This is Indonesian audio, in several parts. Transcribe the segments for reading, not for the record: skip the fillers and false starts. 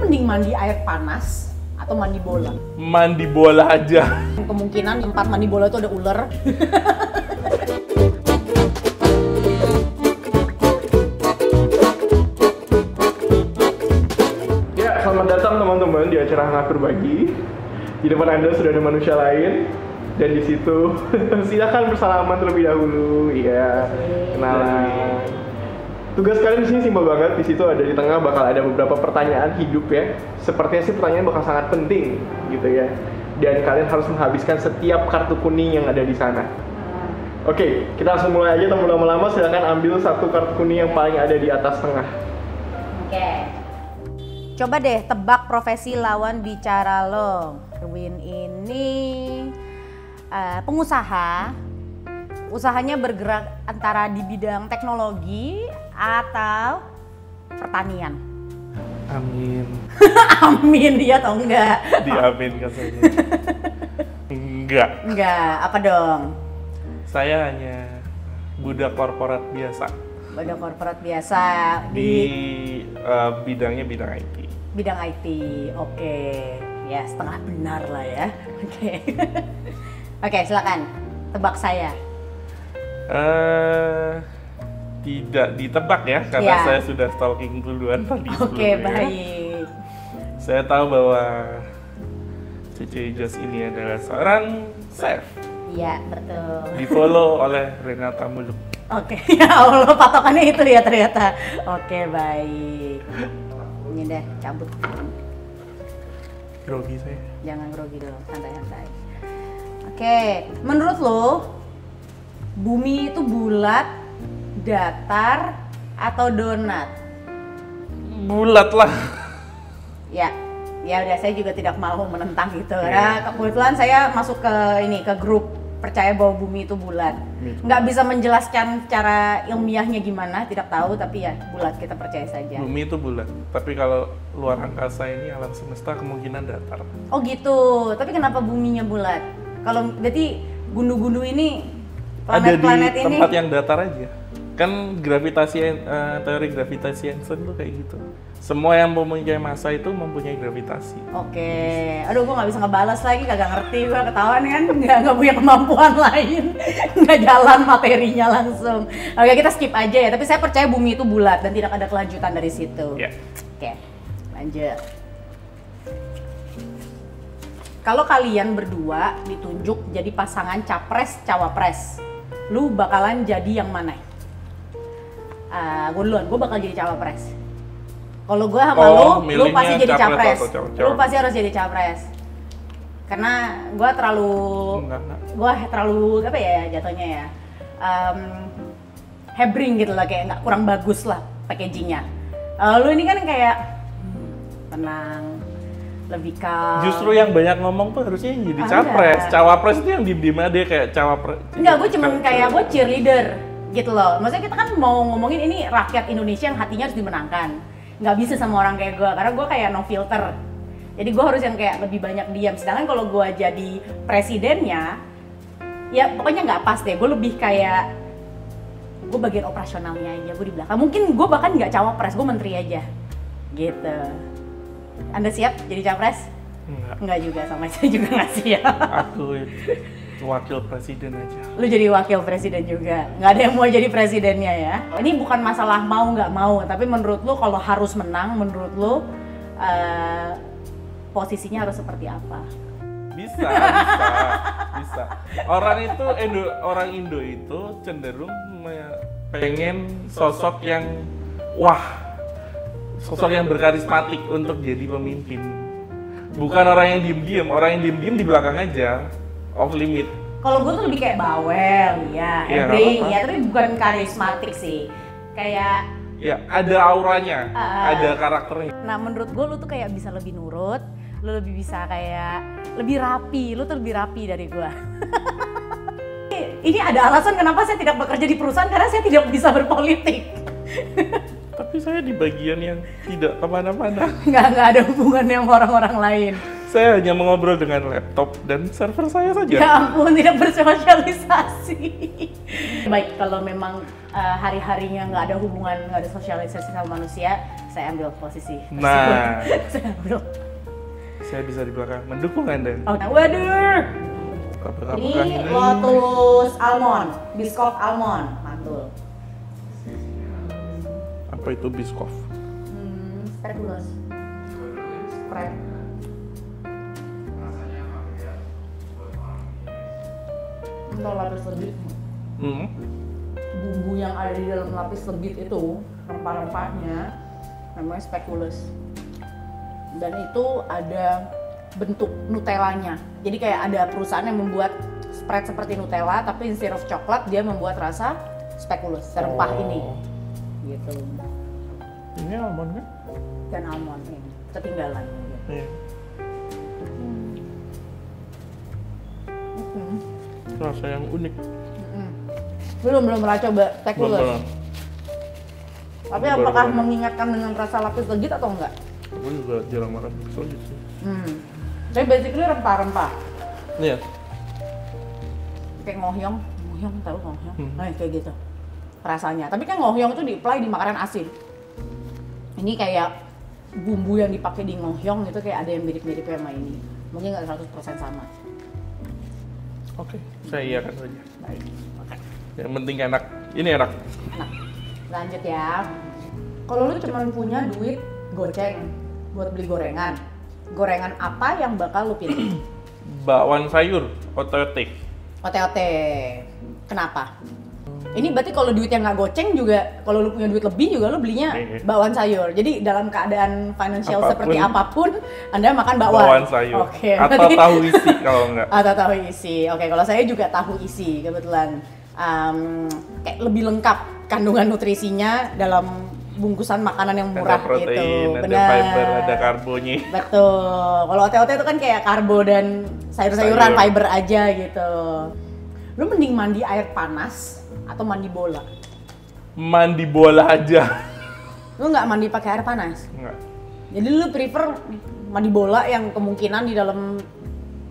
mending mandi air panas atau mandi bola? Mandi bola aja. Kemungkinan tempat mandi bola itu ada ular. Ya, selamat datang teman-teman di acara Hangat Berbagi. Di depan Anda sudah ada manusia lain. Dan di situ silakan bersalaman terlebih dahulu. Iya, kenalan. Tugas kalian di sini simpel banget. Di situ ada di tengah bakal ada beberapa pertanyaan hidup ya. Sepertinya sih pertanyaan bakal sangat penting gitu ya. Dan kalian harus menghabiskan setiap kartu kuning yang ada di sana. Oke, kita langsung mulai aja tanpa lama-lama. Silakan ambil satu kartu kuning yang paling ada di atas tengah. Oke. Coba deh tebak profesi lawan bicara lo. Erwin ini pengusaha. Usahanya bergerak antara di bidang teknologi atau pertanian. Amin. Amin, dia atau enggak? Diaminkan saja. Enggak. Enggak, apa dong? Saya hanya budak korporat biasa. Budak korporat biasa Di bidangnya bidang IT. bidang IT. Oke. Ya, setengah benar lah ya. Oke. Oke, silakan. Tebak saya. Tidak ditebak ya, karena Ya. saya sudah stalking duluan tadi. Oke, sebelumnya. baik. Saya tahu bahwa Cici Jos ini adalah seorang chef. Iya, betul. Di follow oleh Renata Muluk. Oke, ya Allah, patokannya itu ya ternyata. Oke, baik. Ini deh, cabut. Grogi saya. Jangan grogi dulu, santai-santai. Oke, menurut lo, bumi itu bulat, datar, atau donat? Bulat lah. Ya, ya udah, saya juga tidak mau menentang gitu. Karena kebetulan saya masuk ke grup percaya bahwa bumi itu bulat. Nggak bisa menjelaskan cara ilmiahnya gimana, tidak tahu, tapi ya bulat, kita percaya saja. Bumi itu bulat, tapi kalau luar angkasa ini alam semesta kemungkinan datar. Oh gitu, tapi kenapa buminya bulat? Kalau berarti gundu-gundu ini, planet-planet ada di ini tempat yang datar aja. Kan teori gravitasi Einstein tuh kayak gitu. Semua yang mempunyai massa itu mempunyai gravitasi. Oke, aduh gue nggak bisa ngebalas lagi, kagak ngerti gue, ketahuan kan nggak punya kemampuan lain, nggak jalan materinya langsung. Oke, kita skip aja ya, tapi saya percaya bumi itu bulat dan tidak ada kelanjutan dari situ. Ya. Oke, lanjut. Kalau kalian berdua ditunjuk jadi pasangan capres-cawapres, lu bakalan jadi yang mana? Gue duluan, gue bakal jadi cawapres. Kalau gue sama lu milihnya pasti jadi capres. atau Lu pasti harus jadi capres. Karena gue terlalu apa ya jatuhnya ya, hebring gitu lah, kayak nggak kurang bagus lah packagingnya. Lu ini kan kayak tenang, lebih calm. Justru yang banyak ngomong tuh harusnya yang jadi capres. Enggak. Cawapres itu yang diem-diem aja dia kayak cawapres. Enggak, gue cuman kayak gue cheerleader gitu loh. Maksudnya kita kan mau ngomongin ini rakyat Indonesia yang hatinya harus dimenangkan. Nggak bisa sama orang kayak gue, karena gue kayak no filter. Jadi gue harus yang kayak lebih banyak diam. Sedangkan kalau gue jadi presidennya, ya pokoknya nggak pas deh. Gue lebih kayak, gue bagian operasionalnya aja, gue di belakang. Mungkin gue bahkan nggak cawapres, gue menteri aja. Gitu. Anda siap jadi capres? Enggak juga, sama saya juga nggak siap. Aku wakil presiden aja. Lu jadi wakil presiden juga, nggak ada yang mau jadi presidennya ya. Ini bukan masalah mau nggak mau, tapi menurut lu kalau harus menang, menurut lu posisinya harus seperti apa? Bisa. Orang Indo itu cenderung pengen sosok yang sosok yang berkarismatik untuk jadi pemimpin. Bukan orang yang diem-diem, orang yang diem-diem di belakang aja. Off limit. Kalau gue tuh lebih kayak bawel, ya, hebring, apa-apa. ya, tapi bukan karismatik sih. Kayak, Ya, ada auranya, ada karakternya. nah menurut gue lu tuh kayak bisa lebih nurut, lu lebih bisa kayak lebih rapi, lu tuh lebih rapi dari gue. Ini ada alasan kenapa saya tidak bekerja di perusahaan, karena saya tidak bisa berpolitik. Tapi saya di bagian yang tidak kemana-mana. Nggak ada hubungannya sama orang-orang lain. Saya hanya mengobrol dengan laptop dan server saya saja. Ya ampun, tidak bersosialisasi. Baik, kalau memang hari-harinya nggak ada hubungan, nggak ada sosialisasi sama manusia, saya ambil posisi. Nah. Saya ambil. Saya bisa di belakang mendukung Anda. Oh, waduh. Ini Lotus almond, Biscoff almond, mantul. Apa itu Biscoff? Speculoos. Spread. Untuk lapis legit. Bumbu yang ada di dalam lapis legit itu, rempah-rempahnya namanya speculoos. Dan itu ada bentuk Nutellanya. Jadi kayak ada perusahaan yang membuat spread seperti Nutella, tapi instead of coklat dia membuat rasa speculoos, rempah ini. Gitu. Ini almond kan? Dan almond ini ketinggalan. Iya. Rasa yang unik. Belum pernah coba speculoos. Belum. Tapi apakah mengingatkan dengan rasa lapis legit atau enggak? Aku juga jarang makan bakso gitu. Tapi basically rempah-rempah. Iya. Kayak ngohyong tahu ngohyong? Nah, kayak gitu rasanya. Tapi kan ngohyong itu di-apply di makanan asin. Ini kayak bumbu yang dipakai di ngohyong itu kayak ada yang mirip-mirip sama ini. Mungkin nggak 100% sama. Oke, saya iyakan saja. Baik, makan. Yang penting enak. Ini enak. Nah, lanjut ya. Kalau lu cuma punya duit goceng buat beli gorengan, gorengan apa yang bakal lu pilih? Bakwan sayur, otote. Ote-ote. Kenapa? Ini berarti kalau duit yang nggak goceng juga, kalau lu punya duit lebih juga lu belinya bakwan sayur. Jadi dalam keadaan financial seperti apapun, Anda makan bakwan. Bakwan sayur. Oke. Atau tahu isi kalau enggak. Atau tahu isi. Oke, kalau saya juga tahu isi kebetulan. Kayak lebih lengkap kandungan nutrisinya dalam bungkusan makanan yang murah ada protein, gitu. ada fiber, ada karbonya. Betul. Kalau ote-ote itu kan kayak karbo dan sayur-sayuran, fiber aja gitu. Lu mending mandi air panas atau mandi bola? Mandi bola aja. Lu nggak mandi pakai air panas? Enggak. Jadi lu prefer mandi bola yang kemungkinan di dalam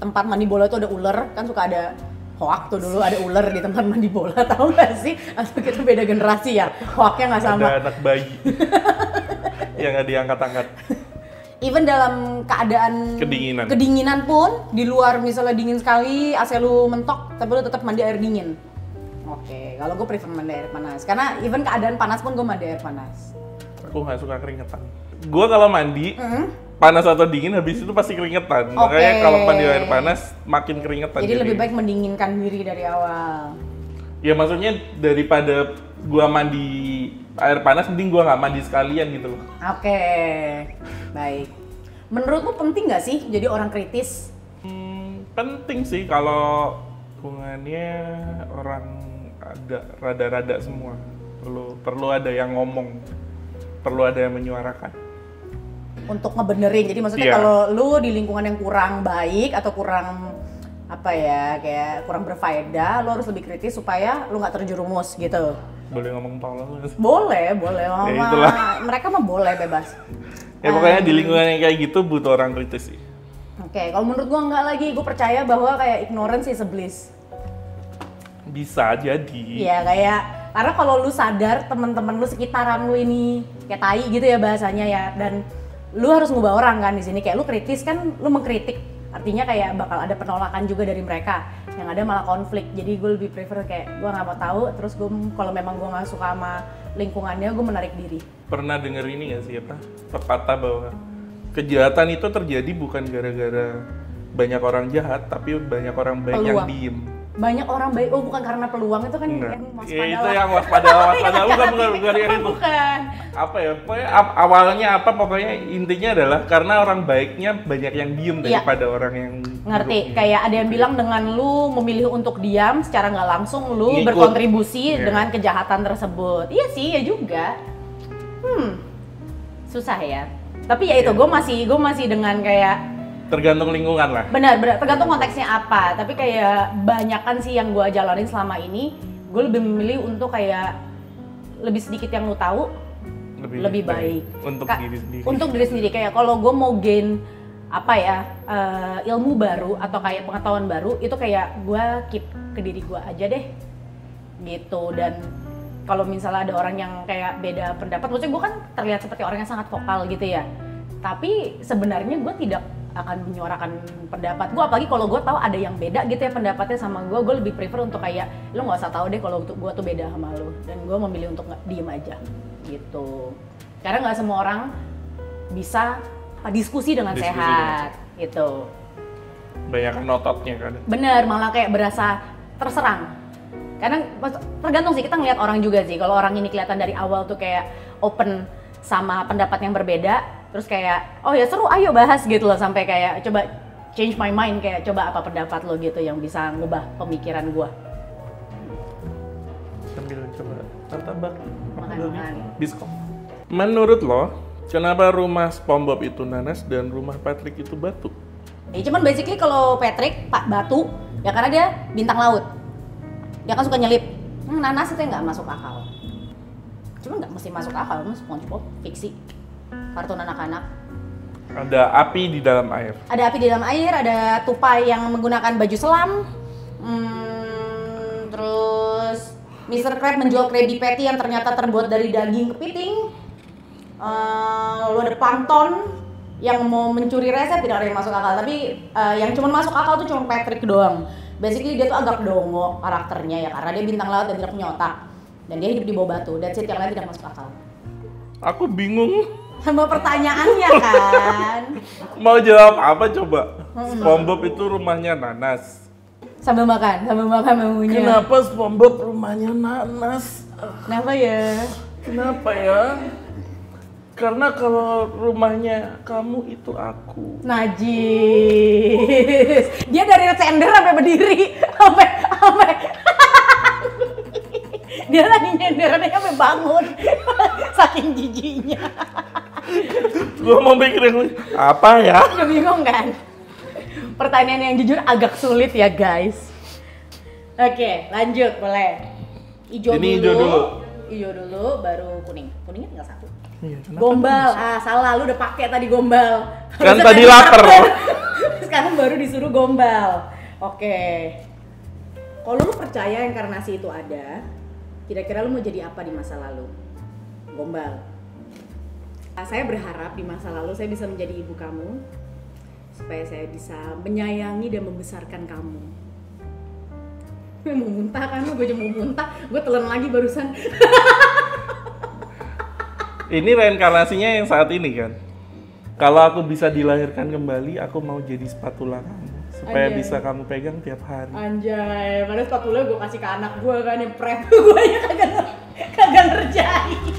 tempat mandi bola itu ada ular, kan suka ada hoak tuh dulu ada ular di tempat mandi bola, tahu nggak sih? Atau kita beda generasi ya, hoaknya nggak sama. Ada anak bayi yang nggak diangkat-angkat. Even dalam keadaan kedinginan pun, di luar misalnya dingin sekali, AC lu mentok, tapi lu tetap mandi air dingin. Oke, kalau gue prefer mandi air panas, karena even keadaan panas pun gue mandi air panas. Aku nggak suka keringetan. Gue kalau mandi, panas atau dingin habis itu pasti keringetan. Makanya kalau mandi air panas makin keringetan. Jadi lebih baik mendinginkan diri dari awal. Ya maksudnya daripada gua mandi air panas, mending gua nggak mandi sekalian gitu loh. Oke, baik. Menurutmu penting nggak sih jadi orang kritis? Penting sih kalau hubungannya orang ada rada-rada semua. Perlu ada yang ngomong, perlu ada yang menyuarakan. Untuk ngebenerin, jadi maksudnya kalau lu di lingkungan yang kurang baik atau kurang apa ya, kayak kurang berfaedah, lu harus lebih kritis supaya lu nggak terjerumus gitu. Boleh ngomong tolong nggak sih? Boleh Ya, mereka mah boleh bebas. Ya pokoknya di lingkungan yang kayak gitu butuh orang kritis sih. Oke, kalau menurut gua enggak lagi, gua percaya bahwa kayak ignorance is bliss. Bisa jadi. Iya, kayak karena kalau lu sadar teman-teman lu sekitaran lu ini kayak tai gitu ya bahasanya ya, dan lu harus ngubah orang kan di sini, kayak lu kritis kan, lu mengkritik, artinya kayak bakal ada penolakan juga dari mereka, yang ada malah konflik. Jadi gue lebih prefer kayak gue nggak mau tahu, terus gue kalau memang gue nggak suka sama lingkungannya, gue menarik diri. Pernah denger ini nggak sih apa pepatah bahwa kejahatan itu terjadi bukan gara-gara banyak orang jahat, tapi banyak orang baik yang diem. Banyak orang baik, oh bukan karena peluang, itu kan yang waspada. Ya itu yang waspada bukan yang itu. Bukan. Apa ya, pokoknya awalnya apa, pokoknya intinya adalah karena orang baiknya banyak yang diem daripada orang yang ngerti, buruknya. kayak ada yang bilang dengan lu memilih untuk diam, secara nggak langsung lu berkontribusi dengan kejahatan tersebut. Iya sih, ya juga. Susah ya. Tapi ya itu, gue masih dengan kayak tergantung lingkungan lah. Benar, tergantung konteksnya apa. Tapi kayak banyakan sih yang gue jalanin selama ini, gue lebih memilih untuk kayak lebih sedikit yang lu tahu, lebih baik. Untuk diri sendiri. Untuk diri sendiri, kayak kalau gue mau gain apa ya, ilmu baru atau kayak pengetahuan baru, itu kayak gue keep ke diri gue aja deh, gitu. Dan kalau misalnya ada orang yang kayak beda pendapat, maksudnya gue kan terlihat seperti orang yang sangat vokal gitu ya. Tapi sebenarnya gue tidak akan menyuarakan pendapat gue, apalagi kalau gue tahu ada yang beda gitu ya pendapatnya sama gue lebih prefer untuk kayak lo nggak usah tahu deh kalau gue tuh beda sama lo, dan gue memilih untuk diem aja gitu. Karena nggak semua orang bisa diskusi dengan sehat gitu. Banyak ototnya kan. Bener, malah kayak berasa terserang. Karena tergantung sih, kita ngeliat orang juga sih. Kalau orang ini kelihatan dari awal tuh kayak open sama pendapat yang berbeda, terus kayak oh ya seru, ayo bahas gitu loh, sampai kayak coba change my mind, kayak coba apa pendapat lo gitu yang bisa ngubah pemikiran gua. Sambil coba martabak, Makan. biskom. Menurut lo, kenapa rumah SpongeBob itu nanas dan rumah Patrick itu batu? Ya cuman basically kalau Patrick Pak Batu ya karena dia bintang laut. Dia kan suka nyelip. Nanas itu nggak masuk akal. Cuma nggak mesti masuk akal, SpongeBob fiksi, kartun anak-anak. Ada api di dalam air. Ada api di dalam air, ada tupai yang menggunakan baju selam. Terus Mr. Krab menjual Krabby Patty yang ternyata terbuat dari daging kepiting. Lalu ada Plankton yang mau mencuri resep, tidak ada yang masuk akal. Tapi yang cuma masuk akal tuh cuma Patrick doang. Basically dia tuh agak dongo karakternya ya, karena dia bintang laut dan tidak punya otak. Dan dia hidup di bawah batu, that's it, yang lain tidak masuk akal. Aku bingung. Sama pertanyaannya kan. Mau jawab apa coba? SpongeBob itu rumahnya nanas. Sambil makan maunya. Kenapa SpongeBob rumahnya nanas? Kenapa ya? Kenapa ya? Karena kalau rumahnya kamu itu aku. Najis. Dia dari sender sampai berdiri, sampai dia lagi nyenderannya sampai bangun. Saking jijiknya. Gua mau mikir apa ya? Udah bingung kan? Pertanyaan yang jujur agak sulit ya guys. Oke, lanjut boleh. Hijau dulu, baru kuning. Kuningnya tinggal satu. Iya, Gombal, salah, lu udah pakai tadi gombal. Kan tadi lapar. Sekarang baru disuruh gombal. Oke. Kalau lu percaya inkarnasi itu ada, kira-kira lu mau jadi apa di masa lalu? Gombal. Saya berharap di masa lalu saya bisa menjadi ibu kamu, supaya saya bisa menyayangi dan membesarkan kamu. Mau muntah kan, gue cuma mau muntah, gue telan lagi barusan. Ini reinkarnasinya yang saat ini kan. Kalau aku bisa dilahirkan kembali, aku mau jadi spatula kamu supaya bisa kamu pegang tiap hari. Anjay, padahal spatula gue kasih ke anak gue kan yang prep, gue ya kagak ngerjain.